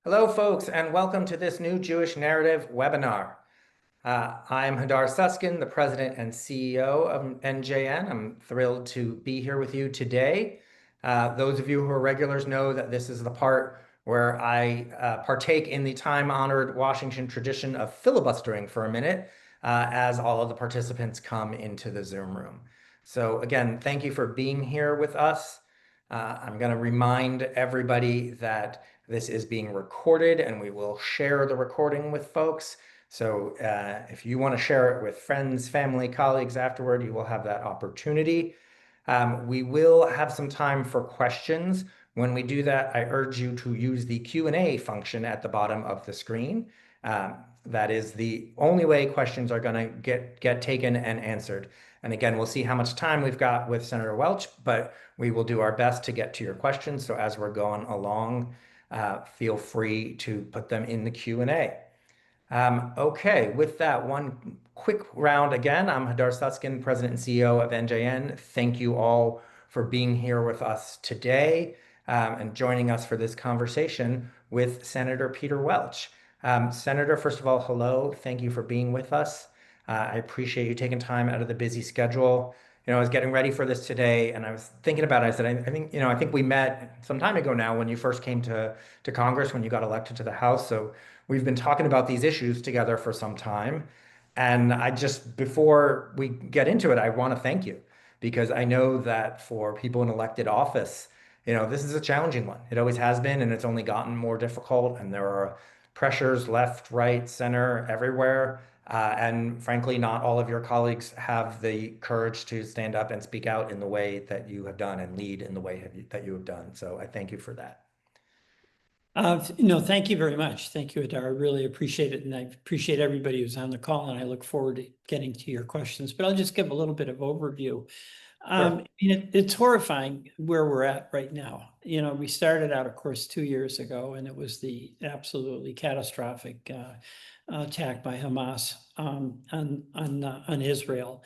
Hello, folks, and welcome to this new Jewish Narrative webinar. I'm Hadar Susskind, the President and CEO of NJN. I'm thrilled to be here with you today. Those of you who are regulars know that this is the part where I partake in the time-honored Washington tradition of filibustering for a minute as all of the participants come into the Zoom room. So again, thank you for being here with us. I'm going to remind everybody that this is being recorded and we will share the recording with folks. So if you want to share it with friends, family, colleagues afterward, you will have that opportunity. We will have some time for questions. When we do that, I urge you to use the Q&A function at the bottom of the screen. That is the only way questions are going to get taken and answered. And again, we'll see how much time we've got with Senator Welch, but we will do our best to get to your questions. So as we're going along, feel free to put them in the Q&A. Okay, with that, one quick round again. I'm Hadar Susskind, President and CEO of NJN. Thank you all for being here with us today and joining us for this conversation with Senator Peter Welch. Senator, first of all, hello. Thank you for being with us. I appreciate you taking time out of the busy schedule. I was getting ready for this today, and I was thinking about it. I said, I think we met some time ago now when you first came to Congress, when you got elected to the House. So we've been talking about these issues together for some time. And before we get into it, I want to thank you because I know that for people in elected office, this is a challenging one. It always has been, and it's only gotten more difficult. And there are pressures left, right, center, everywhere. And frankly, not all of your colleagues have the courage to stand up and speak out in the way that you have done and lead in the way that you have done. So I thank you for that. No, thank you very much. Thank you, Hadar. I really appreciate it. And I appreciate everybody who's on the call, and I look forward to getting to your questions. But I'll just give a little bit of overview. Sure. It's horrifying where we're at right now. We started out, of course, 2 years ago, and it was the absolutely catastrophic attack by Hamas on Israel,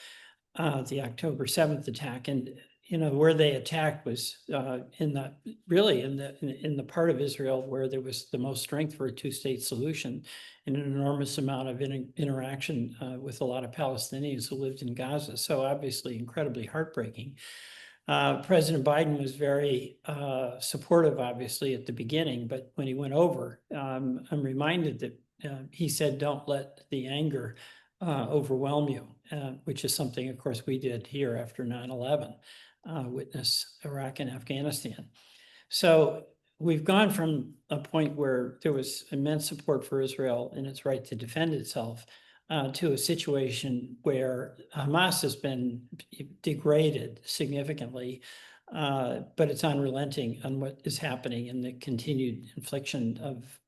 the October 7th attack. And where they attacked was in the part of Israel where there was the most strength for a two-state solution, and an enormous amount of interaction with a lot of Palestinians who lived in Gaza. So obviously incredibly heartbreaking. President Biden was very supportive, obviously, at the beginning, but when he went over, I'm reminded that he said, "Don't let the anger overwhelm you," which is something, of course, we did here after 9/11. Witness Iraq and Afghanistan. So we've gone from a point where there was immense support for Israel and its right to defend itself to a situation where Hamas has been degraded significantly, but it's unrelenting on what is happening and the continued infliction of,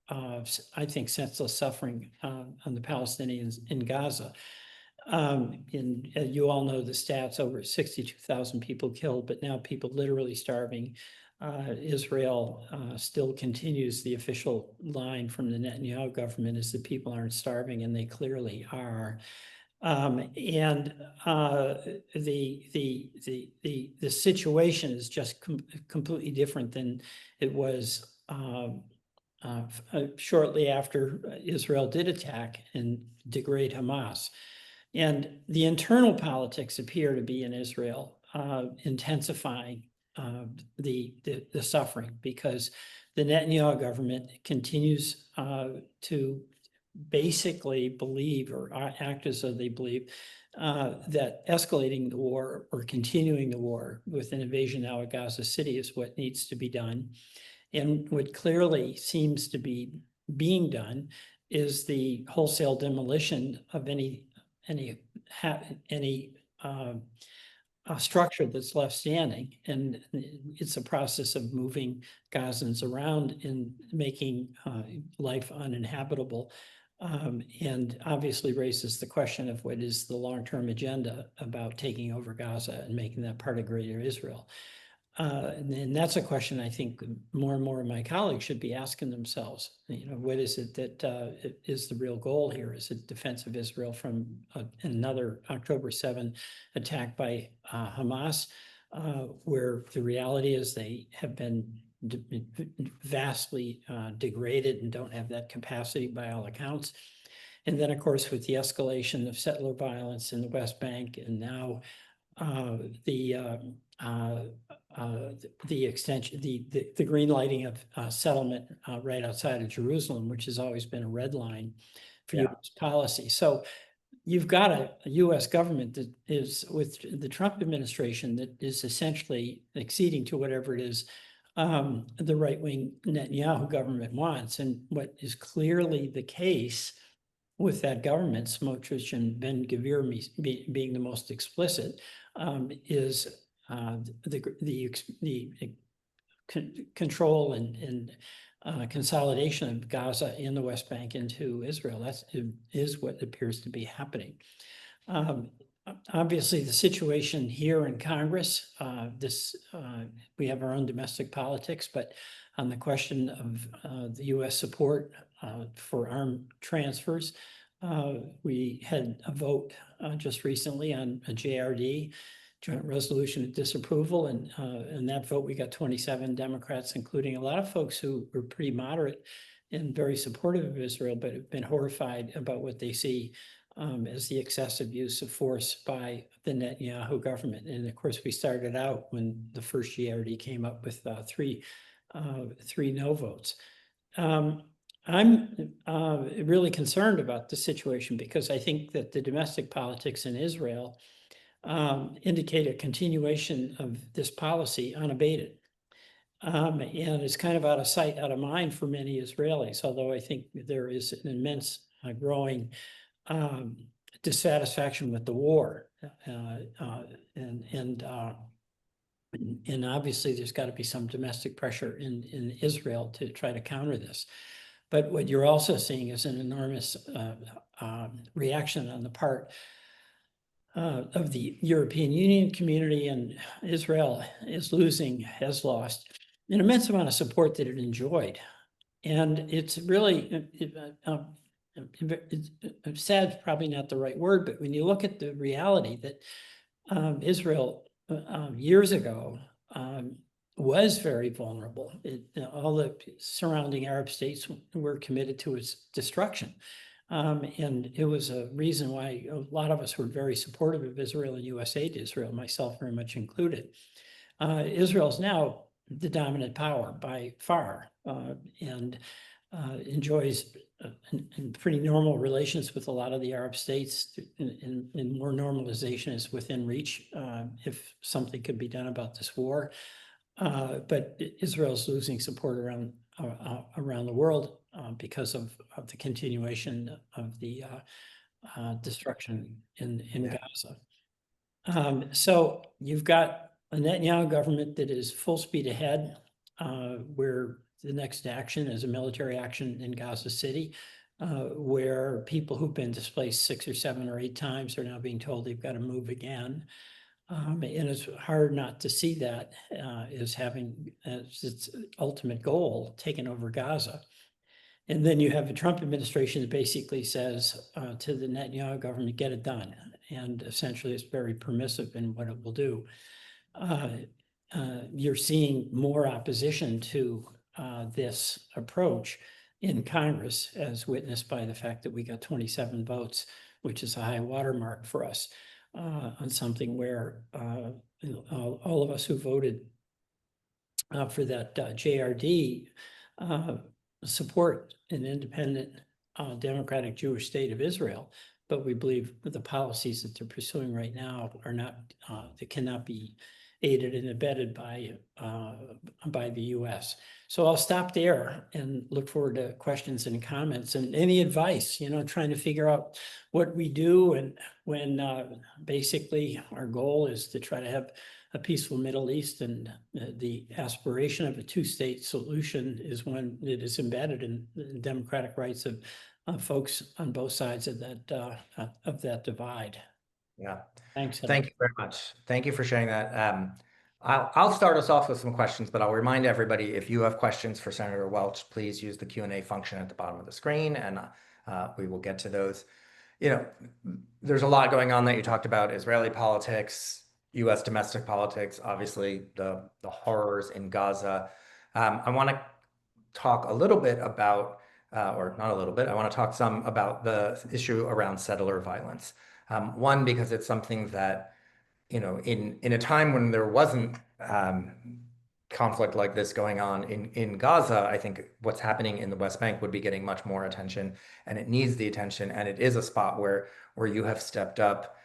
I think, senseless suffering on the Palestinians in Gaza. You all know the stats: over 62,000 people killed, but now people literally starving. Israel still continues. The official line from the Netanyahu government is that people aren't starving, and they clearly are. The situation is just completely different than it was shortly after Israel did attack and degrade Hamas. And the internal politics appear to be in Israel intensifying the suffering, because the Netanyahu government continues to basically believe, or act as though they believe, that escalating the war or continuing the war with an invasion now of Gaza City is what needs to be done. And what clearly seems to be being done is the wholesale demolition of any structure that's left standing. And it's a process of moving Gazans around and making life uninhabitable, and obviously raises the question of what is the long-term agenda about taking over Gaza and making that part of Greater Israel. And that's a question I think more and more of my colleagues should be asking themselves. What is it that is the real goal here? Is it defense of Israel from another October 7 attack by Hamas, where the reality is they have been vastly degraded and don't have that capacity by all accounts. And then, of course, with the escalation of settler violence in the West Bank, and now the extension, the green lighting of settlement right outside of Jerusalem, which has always been a red line for U.S. policy. So you've got a U.S. government that is, with the Trump administration, that is essentially acceding to whatever it is the right-wing Netanyahu government wants. And what is clearly the case with that government, Smotrich and Ben-Gvir being the most explicit, is the control and consolidation of Gaza and the West Bank into Israel. That is what appears to be happening. Obviously, the situation here in Congress, we have our own domestic politics, but on the question of the U.S. support for armed transfers, we had a vote just recently on a JRD, Joint Resolution of Disapproval, and in that vote we got 27 Democrats, including a lot of folks who were pretty moderate and very supportive of Israel, but have been horrified about what they see as the excessive use of force by the Netanyahu government. And of course, we started out when the first JRD came up with three no votes. I'm really concerned about the situation because I think that the domestic politics in Israel indicate a continuation of this policy unabated. And it's kind of out of sight, out of mind for many Israelis, although I think there is an immense growing dissatisfaction with the war. And obviously there's got to be some domestic pressure in Israel to try to counter this. But what you're also seeing is an enormous reaction on the part of the European Union community, and Israel has lost an immense amount of support that it enjoyed. And it's really, sad, probably not the right word, but when you look at the reality that Israel years ago was very vulnerable. All the surrounding Arab states were committed to its destruction. And it was a reason why a lot of us were very supportive of Israel and US aid to Israel, myself very much included. Israel's now the dominant power by far, and enjoys pretty normal relations with a lot of the Arab states, and more normalization is within reach if something could be done about this war. But Israel's losing support around the world because of the continuation of the destruction in Gaza. So you've got a Netanyahu government that is full speed ahead, where the next action is a military action in Gaza City, where people who've been displaced 6 or 7 or 8 times are now being told they've got to move again. And it's hard not to see that as having as its ultimate goal taken over Gaza. And then you have a Trump administration that basically says to the Netanyahu government, get it done. And essentially it's very permissive in what it will do. You're seeing more opposition to this approach in Congress, as witnessed by the fact that we got 27 votes, which is a high watermark for us on something where all of us who voted for that JRD support an independent democratic Jewish state of Israel, but we believe that the policies that they're pursuing right now are not, that cannot be aided and abetted by the US. So I'll stop there and look forward to questions and comments and any advice, trying to figure out what we do, and when basically our goal is to try to have a peaceful Middle East, and the aspiration of a 2-state solution is one that is embedded in the democratic rights of folks on both sides of that divide. Yeah. Thanks. Thank you very much. Thank you for sharing that. I'll start us off with some questions, but I'll remind everybody, if you have questions for Senator Welch, please use the Q&A function at the bottom of the screen, and we will get to those. There's a lot going on that you talked about: Israeli politics, U.S. domestic politics, obviously the horrors in Gaza. I want to talk a little bit about, or not a little bit, I want to talk some about the issue around settler violence. One, because it's something that in a time when there wasn't conflict like this going on in Gaza, I think what's happening in the West Bank would be getting much more attention, and it needs the attention, and it is a spot where you have stepped up.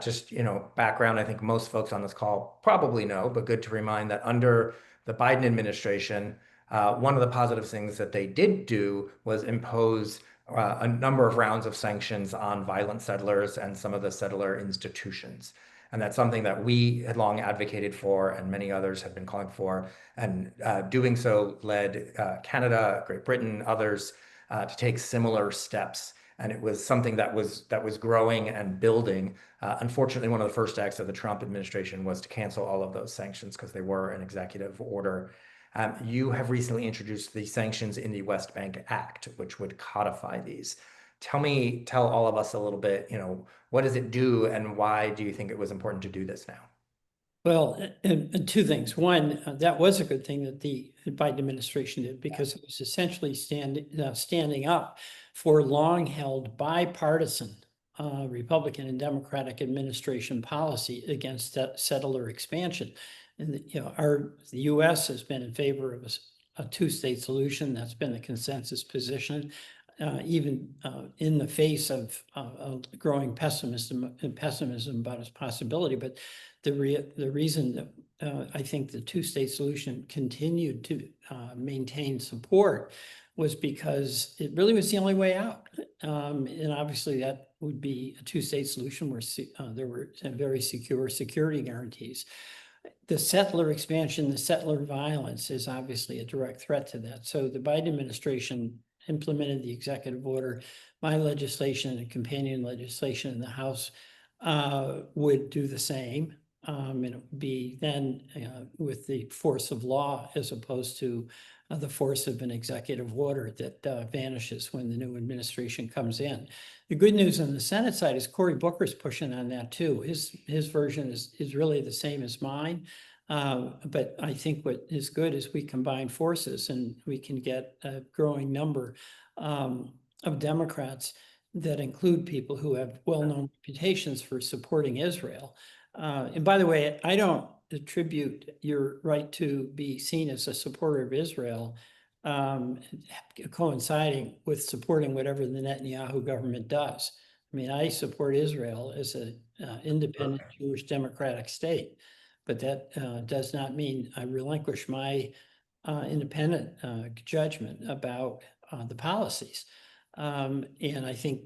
Just background, I think most folks on this call probably know, but good to remind that under the Biden administration, one of the positive things that they did do was impose a number of rounds of sanctions on violent settlers and some of the settler institutions. And that's something that we had long advocated for, and many others have been calling for. And doing so led Canada, Great Britain, others to take similar steps. And it was something that was growing and building. Unfortunately, one of the first acts of the Trump administration was to cancel all of those sanctions because they were an executive order. You have recently introduced the sanctions in the West Bank Act, which would codify these. Tell all of us a little bit, what does it do and why do you think it was important to do this now? Well, and two things. One, that was a good thing that the Biden administration did because it was essentially standing up for long-held bipartisan Republican and Democratic administration policy against settler expansion. And the U.S. has been in favor of a two-state solution. That's been the consensus position. Even in the face of growing pessimism about its possibility. But the reason that I think the two-state solution continued to maintain support was because it really was the only way out. And obviously that would be a two-state solution where there were very secure security guarantees. The settler expansion, the settler violence is obviously a direct threat to that. So the Biden administration implemented the executive order. My legislation and companion legislation in the House would do the same. And it would be then with the force of law as opposed to the force of an executive order that vanishes when the new administration comes in. The good news on the Senate side is Cory Booker's pushing on that too. His version is really the same as mine. But I think what is good is we combine forces and we can get a growing number of Democrats that include people who have well-known reputations for supporting Israel. And by the way, I don't attribute your right to be seen as a supporter of Israel coinciding with supporting whatever the Netanyahu government does. I mean, I support Israel as an independent Jewish democratic state, but that does not mean I relinquish my independent judgment about the policies. And I think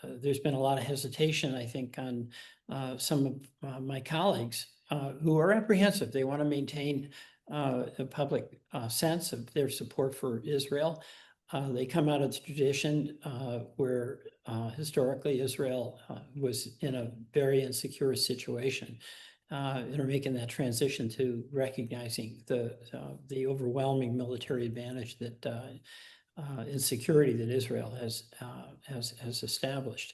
there's been a lot of hesitation, I think, on some of my colleagues who are apprehensive. They want to maintain a public sense of their support for Israel. They come out of the tradition where historically Israel was in a very insecure situation. And are making that transition to recognizing the overwhelming military advantage that in security that Israel has established.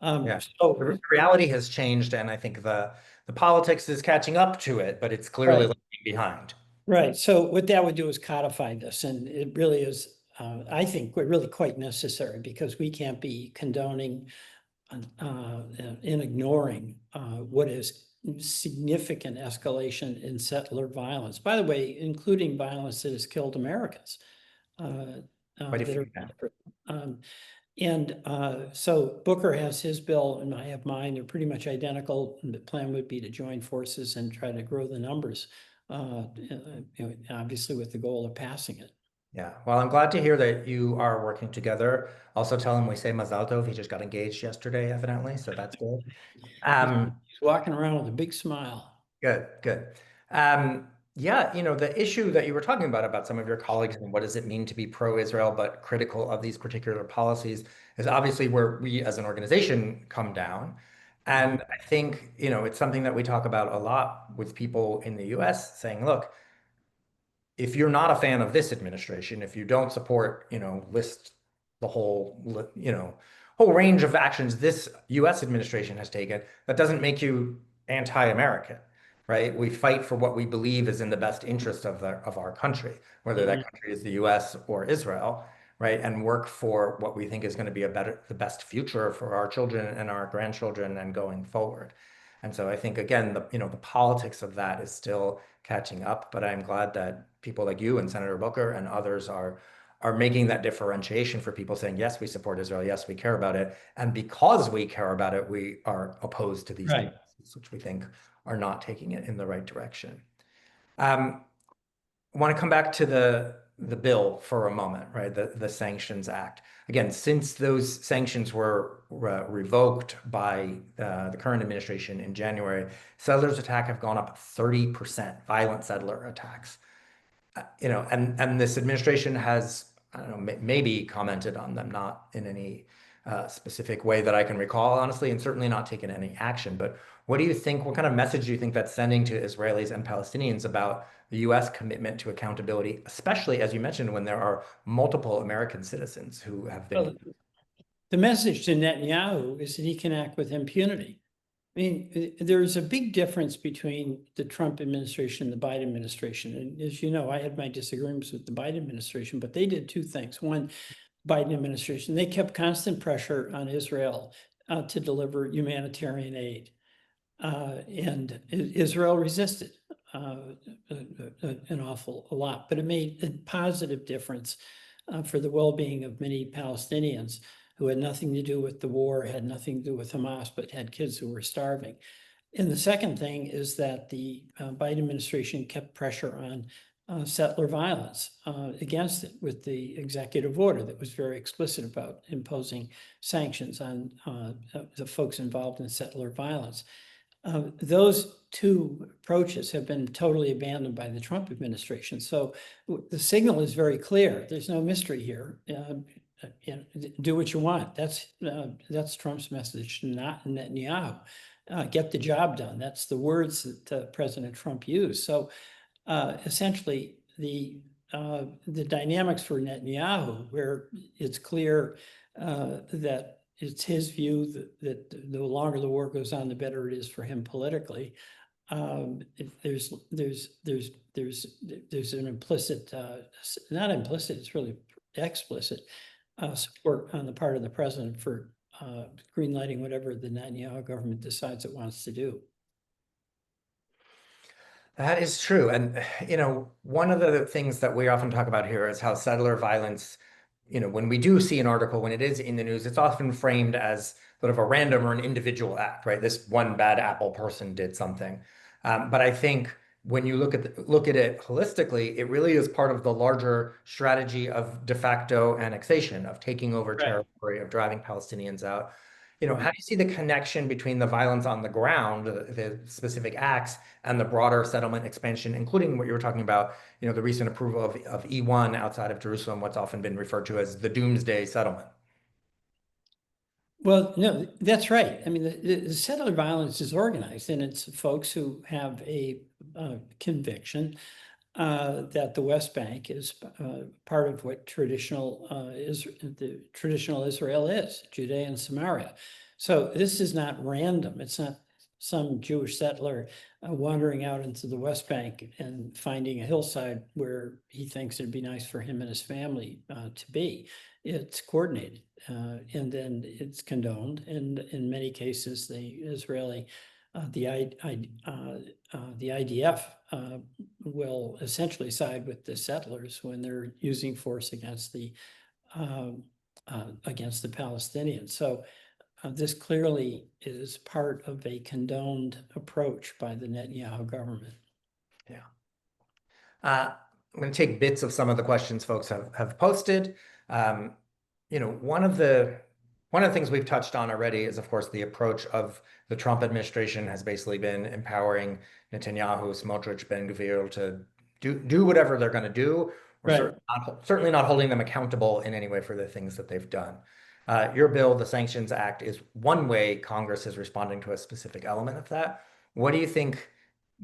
Yeah. So The reality has changed, and I think the politics is catching up to it, but it's clearly right, lagging behind. right. So what that would do is codify this, and it really is. I think we're really quite necessary because we can't be condoning and ignoring what is significant escalation in settler violence. By the way, including violence that has killed Americans. Quite a That few are, now. and so Booker has his bill and I have mine. They're pretty much identical. And the plan would be to join forces and try to grow the numbers, obviously with the goal of passing it. Yeah. Well, I'm glad to hear that you are working together. Also tell him we say Mazal Tov. He just got engaged yesterday, evidently, so that's good. He's Um, walking around with a big smile. Good, good. Yeah, the issue that you were talking about some of your colleagues and what does it mean to be pro-Israel but critical of these particular policies is obviously where we as an organization come down. And I think, it's something that we talk about a lot with people in the US saying, look, if you're not a fan of this administration, if you don't support, list the whole range of actions this US administration has taken, that doesn't make you anti-American. right? We fight for what we believe is in the best interest of our country, whether that Mhm. country is the US or Israel, right? And work for what we think is going to be the best future for our children and our grandchildren and going forward. And so I think again, the politics of that is still catching up, but I'm glad that people like you and Senator Booker and others are making that differentiation for people saying, yes, we support Israel, yes, we care about it. And because we care about it, we are opposed to these Right. policies, which we think are not taking it in the right direction. I want to come back to the bill for a moment, right? The Sanctions Act. Again, since those sanctions were revoked by the current administration in January, settlers' attack have gone up 30%, violent settler attacks. And this administration has, I don't know, maybe commented on them, not in any specific way that I can recall, honestly, and certainly not taken any action. But what do you think? What kind of message do you think that's sending to Israelis and Palestinians about the U.S. commitment to accountability, especially as you mentioned, when there are multiple American citizens who have been. Well, the message to Netanyahu is that he can act with impunity. I mean, there's a big difference between the Trump administration and the Biden administration. And as you know, I had my disagreements with the Biden administration, but they did two things. One, Biden administration, they kept constant pressure on Israel to deliver humanitarian aid. And Israel resisted an awful lot, but it made a positive difference for the well-being of many Palestinians who had nothing to do with the war, had nothing to do with Hamas, but had kids who were starving. And the second thing is that the Biden administration kept pressure on settler violence against it with the executive order that was very explicit about imposing sanctions on the folks involved in settler violence. Those two approaches have been totally abandoned by the Trump administration. So the signal is very clear. There's no mystery here. Do what you want. That's Trump's message, not Netanyahu. Get the job done. That's the words that President Trump used. So essentially, the dynamics for Netanyahu, where it's clear that it's his view that the longer the war goes on, the better it is for him politically. There's an implicit, not implicit, it's really explicit support on the part of the president for greenlighting whatever the Netanyahu government decides it wants to do. That is true. And, one of the things that we often talk about here is how settler violence, when we do see an article, when it is in the news, it's often framed as sort of a random or an individual act, right? This one bad apple person did something. But I think when you look at it holistically, it really is part of the larger strategy of de facto annexation, of taking over Right. territory, of driving Palestinians out. How Right. do you see the connection between the violence on the ground, the specific acts, and the broader settlement expansion, including what you were talking about, the recent approval of E1 outside of Jerusalem, what's often been referred to as the Doomsday Settlement? Well, no, that's right. I mean, the settler violence is organized, and it's folks who have a conviction that the West Bank is part of what the traditional Israel is, Judea and Samaria. So this is not random. It's not some Jewish settler wandering out into the West Bank and finding a hillside where he thinks it'd be nice for him and his family to be. It's coordinated, and then it's condoned. And in many cases, the Israeli, the IDF will essentially side with the settlers when they're using force against the Palestinians. So this clearly is part of a condoned approach by the Netanyahu government. Yeah. I'm going to take bits of some of the questions folks have posted. Um, one of the things we've touched on already is, of course, the approach of the Trump administration has basically been empowering Netanyahu, Smotrich, Ben-Gvir to do whatever they're going to do. We're Right. certainly not holding them accountable in any way for the things that they've done. Your bill, the Sanctions Act, is one way Congress is responding to a specific element of that. What do you think,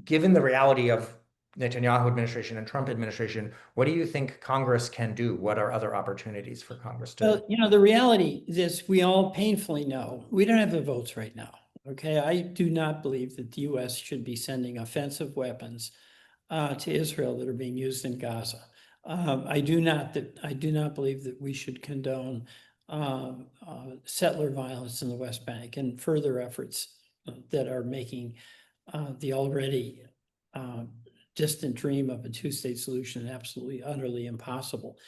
given the reality of Netanyahu administration and Trump administration, what do you think Congress can do? What are other opportunities for Congress to? Well, the reality is we all painfully know we don't have the votes right now. Okay, I do not believe that the US should be sending offensive weapons to Israel that are being used in Gaza. I do not believe that we should condone settler violence in the West Bank and further efforts that are making the already distant dream of a two-state solution absolutely, utterly impossible.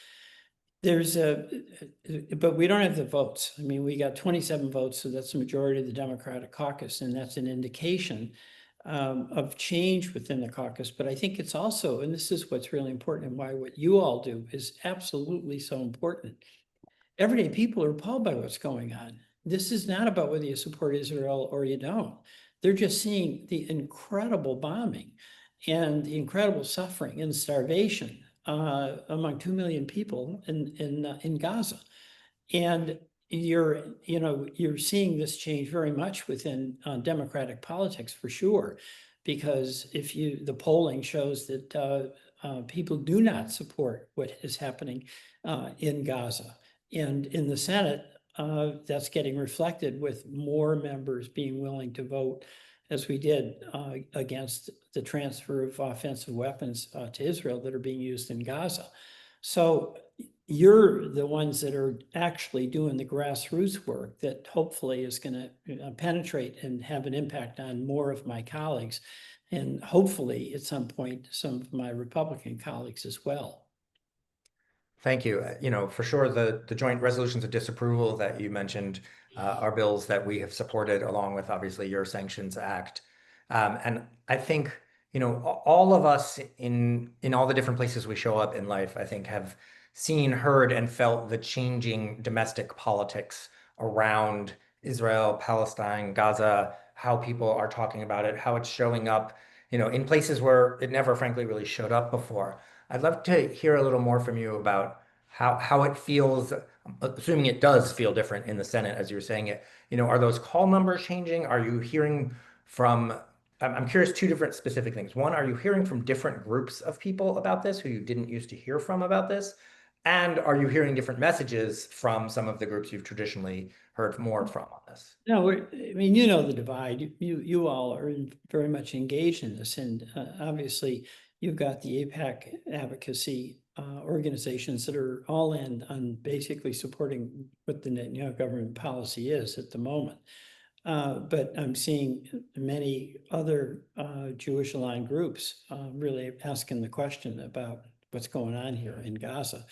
But we don't have the votes. I mean, we got 27 votes, so that's the majority of the Democratic caucus, and that's an indication of change within the caucus. But I think it's also, and this is what's really important and why what you all do is absolutely so important. Everyday people are appalled by what's going on. This is not about whether you support Israel or you don't. They're just seeing the incredible bombing and the incredible suffering and starvation among 2 million people in Gaza. And you're seeing this change very much within democratic politics for sure, because the polling shows that people do not support what is happening in Gaza. And in the Senate, that's getting reflected with more members being willing to vote, as we did, against the transfer of offensive weapons to Israel that are being used in Gaza. So you're the ones that are actually doing the grassroots work that hopefully is going to penetrate and have an impact on more of my colleagues, and hopefully at some point, some of my Republican colleagues as well. Thank you. For sure, the joint resolutions of disapproval that you mentioned are bills that we have supported, along with obviously your Sanctions Act. And I think, all of us in all the different places we show up in life, I think, have seen, heard, and felt the changing domestic politics around Israel, Palestine, Gaza, how people are talking about it, how it's showing up, in places where it never, frankly, really showed up before. I'd love to hear a little more from you about how it feels, assuming it does feel different in the Senate as you were saying it. Are those call numbers changing? Are you hearing from, I'm curious, two different specific things. One, are you hearing from different groups of people about this who you didn't used to hear from about this? And are you hearing different messages from some of the groups you've traditionally heard more from on this? No, I mean, the divide. You all are very much engaged in this, and obviously, you've got the APAC advocacy organizations that are all in on basically supporting what the Netanyahu government policy is at the moment. But I'm seeing many other Jewish aligned groups really asking the question about what's going on here in Gaza.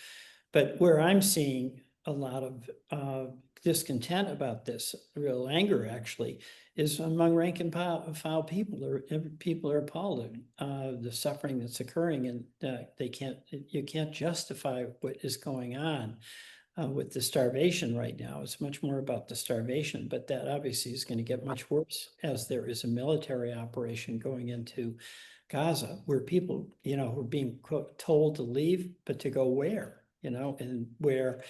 But where I'm seeing a lot of discontent about this, real anger actually, is among rank and file people. People are appalled at the suffering that's occurring, and you can't justify what is going on with the starvation right now. It's much more about the starvation, but that obviously is going to get much worse as there is a military operation going into Gaza, where people, are being told to leave, but to go where, and where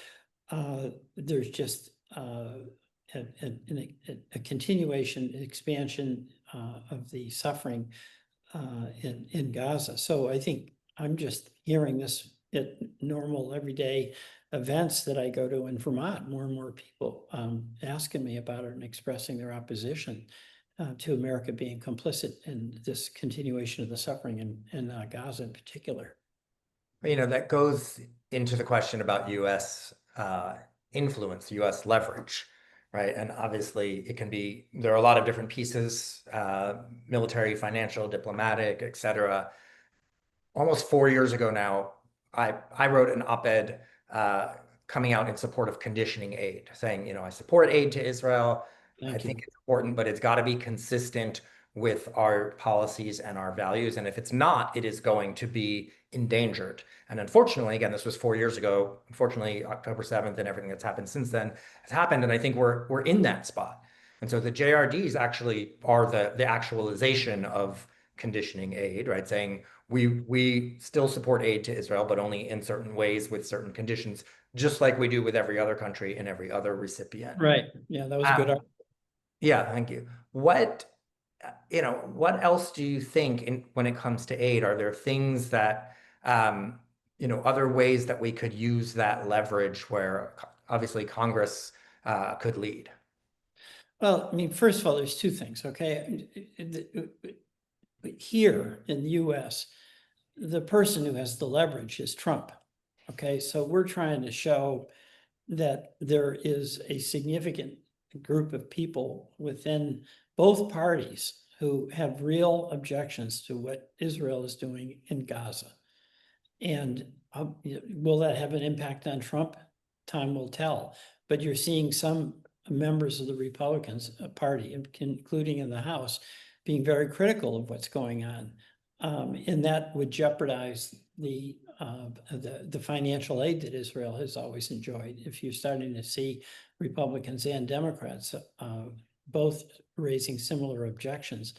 there's just a continuation, expansion of the suffering in Gaza. So I think I'm just hearing this at normal everyday events that I go to in Vermont, more and more people asking me about it and expressing their opposition to America being complicit in this continuation of the suffering in Gaza in particular. That goes into the question about U.S. Influence, U.S. leverage, right? And obviously, there are a lot of different pieces, military, financial, diplomatic, et cetera. Almost 4 years ago now, I wrote an op-ed coming out in support of conditioning aid, saying, I support aid to Israel. I Thank you. think it's important, but it's got to be consistent with our policies and our values. And if it's not, it is going to be endangered. And unfortunately, again, this was 4 years ago. Unfortunately, October 7th and everything that's happened since then has happened. And I think we're in that spot. And so the JRDs actually are the actualization of conditioning aid, right? Saying we still support aid to Israel, but only in certain ways with certain conditions, just like we do with every other country and every other recipient. Right. Yeah, that was a good Um, yeah, thank you. What else do you think when it comes to aid? Are there things that, other ways that we could use that leverage where obviously Congress could lead? Well, I mean, first of all, there's two things, okay? Here in the US, the person who has the leverage is Trump. Okay, so we're trying to show that there is a significant group of people within both parties who have real objections to what Israel is doing in Gaza. And will that have an impact on Trump? Time will tell. But you're seeing some members of the Republicans Party, including in the House, being very critical of what's going on. And that would jeopardize the financial aid that Israel has always enjoyed. If you're starting to see Republicans and Democrats both raising similar objections,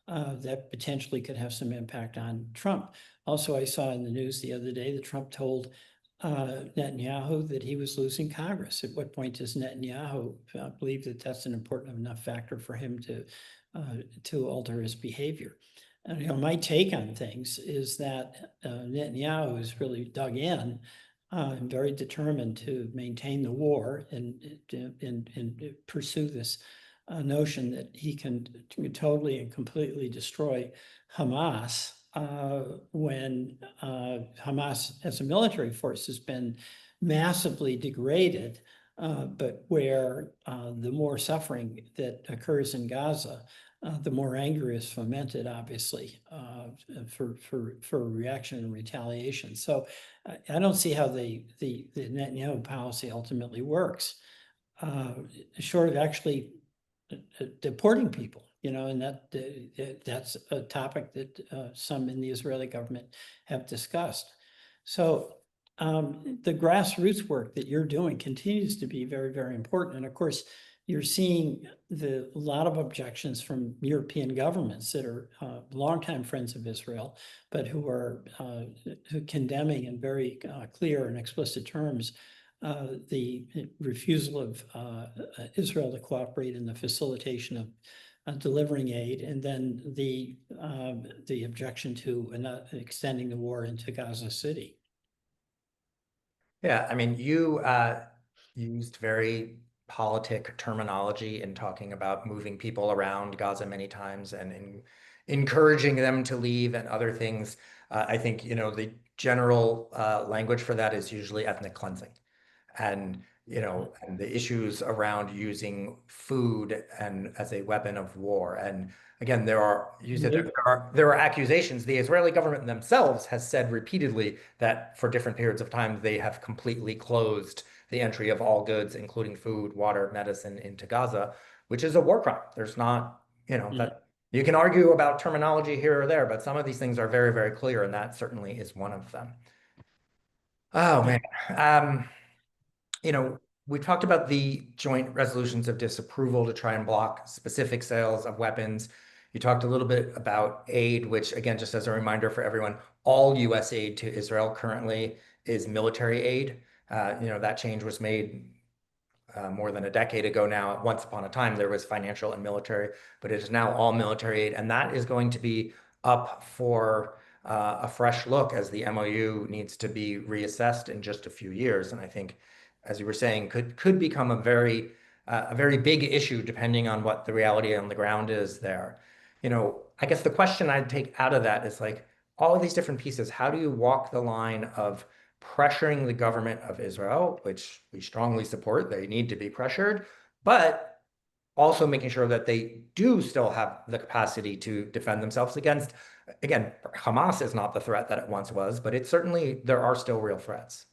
that potentially could have some impact on Trump. Also, I saw in the news the other day that Trump told Netanyahu that he was losing Congress. At what point does Netanyahu believe that that's an important enough factor for him to alter his behavior? And, my take on things is that Netanyahu has really dug in and very determined to maintain the war and pursue this notion that he can totally and completely destroy Hamas when Hamas as a military force has been massively degraded, but where the more suffering that occurs in Gaza, the more anger is fomented, obviously, for reaction and retaliation. So I don't see how the Netanyahu policy ultimately works, short of actually deporting people, and that's a topic that some in the Israeli government have discussed. So the grassroots work that you're doing continues to be very, very important. And of course, you're seeing a lot of objections from European governments that are longtime friends of Israel, but who are condemning in very clear and explicit terms the refusal of Israel to cooperate in the facilitation of delivering aid, and then the objection to extending the war into Gaza City. Yeah, I mean, you used very politic terminology in talking about moving people around Gaza many times and encouraging them to leave and other things. I think, the general language for that is usually ethnic cleansing. And and the issues around using food and as a weapon of war. And again, you said there are accusations. The Israeli government themselves has said repeatedly that for different periods of time they have completely closed the entry of all goods, including food, water, medicine, into Gaza, which is a war crime. There's not, that you can argue about terminology here or there, but some of these things are very, very clear, and that certainly is one of them. Oh man. We talked about the joint resolutions of disapproval to try and block specific sales of weapons. You talked a little bit about aid, which, again, just as a reminder for everyone, all U.S. aid to Israel currently is military aid. That change was made more than a decade ago now. Once upon a time, there was financial and military, but it is now all military aid. And that is going to be up for a fresh look as the MOU needs to be reassessed in just a few years. And I think, as you were saying, could become a very big issue depending on what the reality on the ground is there. I guess the question I'd take out of that is like all of these different pieces. How do you walk the line of pressuring the government of Israel, which we strongly support, they need to be pressured, but also making sure that they do still have the capacity to defend themselves against, again, Hamas is not the threat that it once was, but there are still real threats.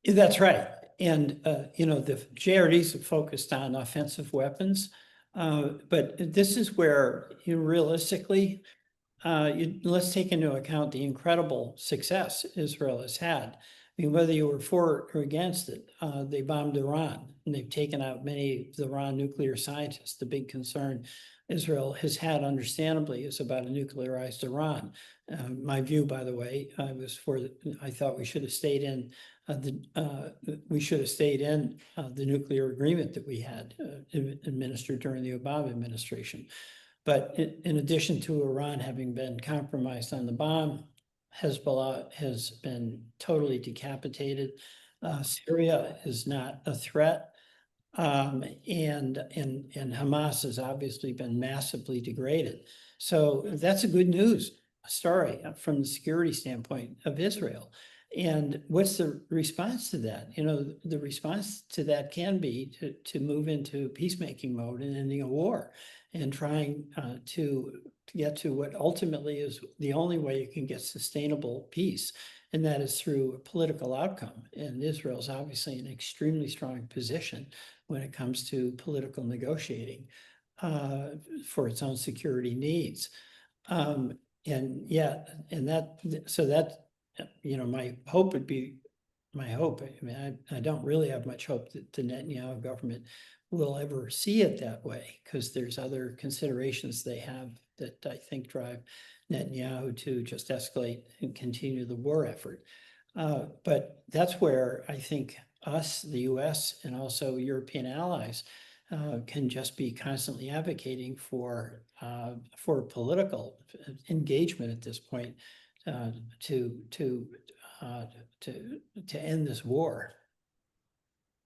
That's right. And, the JRDs have focused on offensive weapons, but this is where realistically, let's take into account the incredible success Israel has had. I mean, whether you were for or against it, they bombed Iran and they've taken out many of the Iran nuclear scientists. The big concern Israel has had, understandably, is about a nuclearized Iran. My view, by the way, I thought we should have stayed in the nuclear agreement that we had administered during the Obama administration. But in addition to Iran having been compromised on the bomb, Hezbollah has been totally decapitated. Syria is not a threat. And Hamas has obviously been massively degraded. So that's a good news story from the security standpoint of Israel. And what's the response to that? The response to that can be to move into peacemaking mode and ending a war and trying to get to what ultimately is the only way you can get sustainable peace, and that is through a political outcome. And Israel is obviously in an extremely strong position when it comes to political negotiating for its own security needs. And yeah, and that, my hope would be, I mean, I don't really have much hope that the Netanyahu government will ever see it that way, because there's other considerations they have that I think drive Netanyahu to just escalate and continue the war effort. But that's where I think us, the US, and also European allies can just be constantly advocating for political engagement at this point to end this war.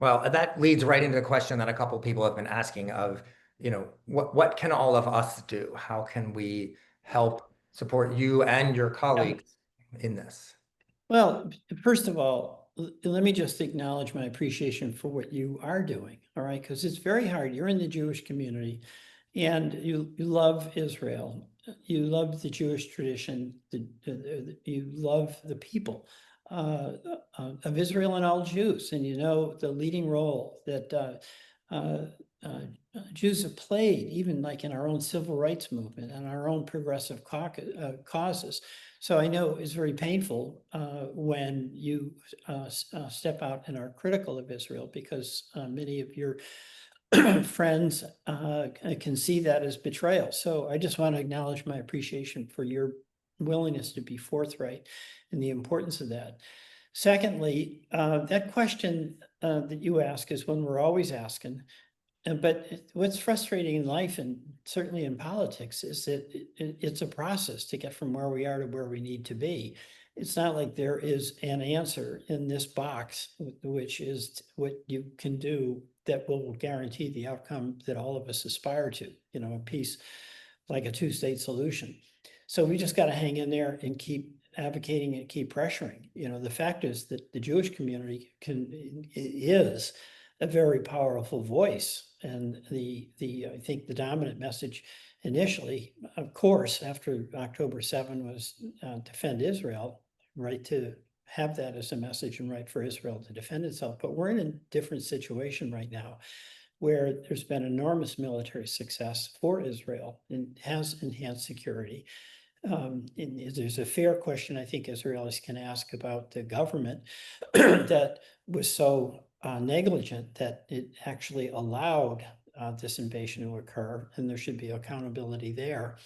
Well, that leads right into the question that a couple of people have been asking of, what can all of us do? How can we help support you and your colleagues in this? Well, first of all, let me just acknowledge my appreciation for what you are doing, all right? Because it's very hard. You're in the Jewish community and you love Israel. You love the Jewish tradition. You love the people of Israel and all Jews. And you know the leading role that Jews have played, even like in our own civil rights movement and our own progressive causes. So I know it's very painful when you step out and are critical of Israel, because many of your friends can see that as betrayal. So I just want to acknowledge my appreciation for your willingness to be forthright and the importance of that. Secondly, that question that you ask is one we're always asking. But what's frustrating in life, and certainly in politics, is that it's a process to get from where we are to where we need to be. It's not like there is an answer in this box, which is what you can do that will guarantee the outcome that all of us aspire to, a peace, like a two-state solution. So we just got to hang in there and keep advocating and keep pressuring. The fact is that the Jewish community is a very powerful voice. And I think the dominant message initially, of course, after October 7 was defend Israel, right, to have that as a message and right for Israel to defend itself. But we're in a different situation right now where there's been enormous military success for Israel and has enhanced security. There's a fair question I think Israelis can ask about the government that was so negligent that it actually allowed this invasion to occur, and there should be accountability there.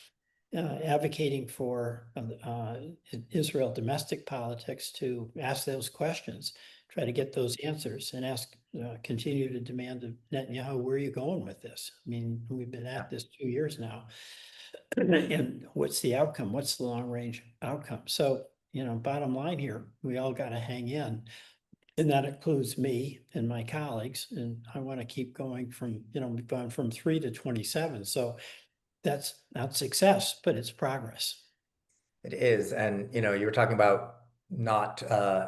Advocating for Israel domestic politics to ask those questions, try to get those answers, and continue to demand of Netanyahu, where are you going with this? I mean, we've been at this 2 years now. And what's the outcome? What's the long range outcome? So, bottom line here, we all got to hang in. And that includes me and my colleagues. And I want to keep going from, we've gone from 3 to 27. So that's not success, but it's progress. It is. And, you were talking about not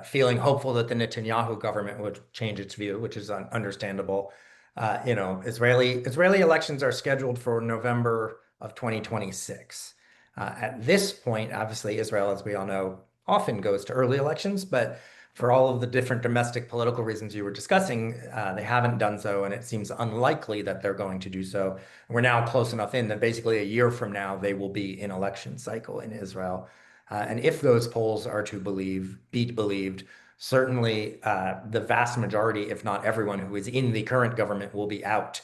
feeling hopeful that the Netanyahu government would change its view, which is understandable. Israeli elections are scheduled for November of 2026. At this point, obviously, Israel, as we all know, often goes to early elections, but for all of the different domestic political reasons you were discussing, they haven't done so, and it seems unlikely that they're going to do so. We're now close enough in that basically a year from now, they will be in election cycle in Israel. And if those polls are to be believed, certainly the vast majority, if not everyone who is in the current government, will be out.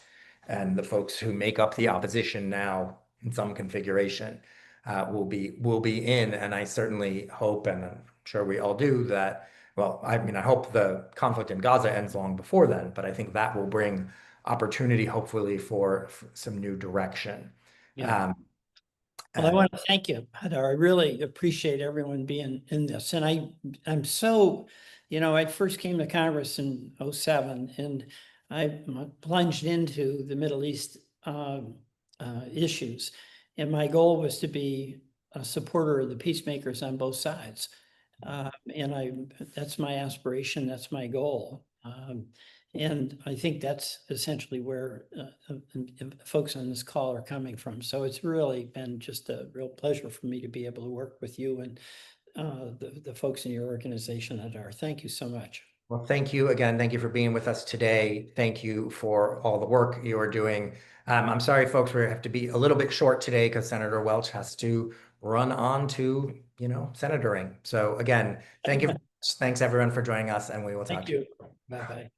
And the folks who make up the opposition now in some configuration will be in. And I certainly hope, and I'm sure we all do, that, well, I mean, I hope the conflict in Gaza ends long before then, but I think that will bring opportunity, hopefully, for some new direction. Yeah. Well, I want to thank you, Hadar. I really appreciate everyone being in this. And I'm so, I first came to Congress in 07, and I plunged into the Middle East issues, and my goal was to be a supporter of the peacemakers on both sides. And that's my aspiration, that's my goal. And I think that's essentially where folks on this call are coming from. So it's really been just a real pleasure for me to be able to work with you and the folks in your organization, Hadar. Thank you so much. Well, thank you again. Thank you for being with us today. Thank you for all the work you are doing. I'm sorry, folks, we have to be a little bit short today because Senator Welch has to run on to, senatoring. So again, thank you. Thanks everyone for joining us, and we will talk Thank to you. you. Bye-bye.